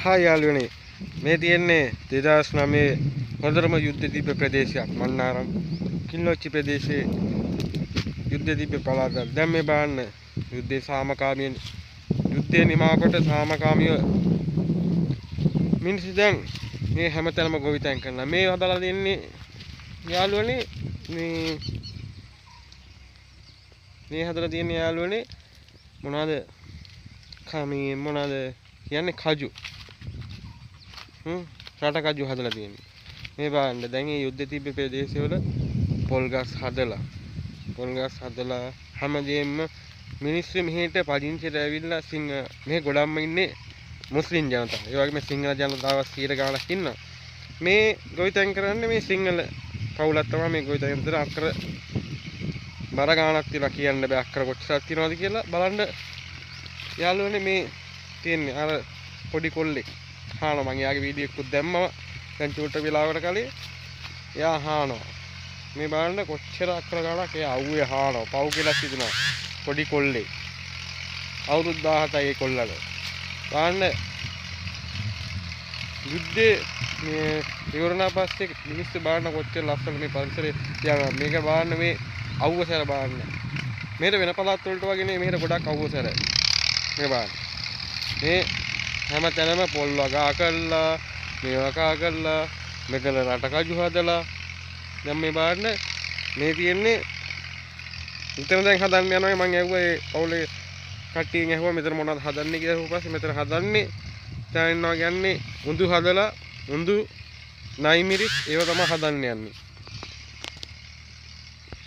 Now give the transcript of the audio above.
Hi යාළුවනේ මේ තියෙන්නේ 2009 හොඳටම යුද්ධ දීප ප්‍රදේශයක් මන්නාරම් කිල්ලොච්චි ප්‍රදේශයේ යුද්ධ දීප පළාත. දැන් මේ බලන්න යුද්ධේ සාමකාමීන් යුද්ධේ නිමාකොට සාමකාමීව මිනිස්සු දැන් මේ හැමතැනම ගොවිතැන් කරනවා. මේ හදලා දෙන්නේ යාළුවනේ මේ හදලා තියෙන්නේ යාළුවනේ මොනවාද කමී මොනවාද කියන්නේ කජු රට කජු හදලා තියෙන්නේ. මේ බලන්න දැන් මේ යුද්ධ තිබ්බ ප්‍රදේශවල පොල් ගස් හදලා හැමදේම මිනිස්සු මෙහෙට පදිංචිට ඇවිල්ලා මේ ගොඩක්ම ඉන්නේ මුස්ලිම් ජනතාව. ඒ වගේම සිංහල ජනතාව 100 ගාණක් ඉන්නවා. මේ ගොවිතැන් කරන්නේ මේ සිංහල පවුලක් තමයි මේ ගොවිතැන් කරන අක්කර බර ගාණක් තියලා කියන්න බෑ අක්කර කොච්චරක් තියනවද කියලා බලන්න යාළුවනේ මේ තියෙන්නේ අර පොඩි කොල්ලෙක් හානවා. මම යාගේ වීඩියෝ එකක් දැම්මම දැන් චූට්ට වෙලාවකට කලින් එයා හානවා. මේ බලන්න කොච්චර අක්කර ගාණක් එයා අවුවේ හානවා. පව් කියලා හිතනවා පොඩි කොල්ලේ අවුරුදු 17යි ඒ කොල්ලට. බලන්න යුද්ධේ මේ ඉවරනා පස්සේ මිනිස්සු බලන්න කොච්චර ලස්සන මේ පරිසරය තියනවා. මේක බලන්න මේ අවුව සැර බලන්න. මේක වෙන පළාත් වලට වගේ නේ මෙහෙට ගොඩක් අවුව සැර. මේ බලන්න. මේ හැම තැනම පොල් වගා කරලා මේවා කරලා මෙතන රට කජු හදලා දැන් මේ බලන්න මේ තියෙන්නේ උතන දැන් හදන්න යනවා. මම ඇහුවා ඒ පවුලේ කට්ටියෙන් ඇහුවා මෙතන මොනවද හදන්නේ කියලා. ඊට පස්සේ මෙතන හදන්නේ දැන් ඉන්නවා කියන්නේ උඳු හදලා උඳු නයි මිරිස් ඒව තමයි හදන්න යන්නේ.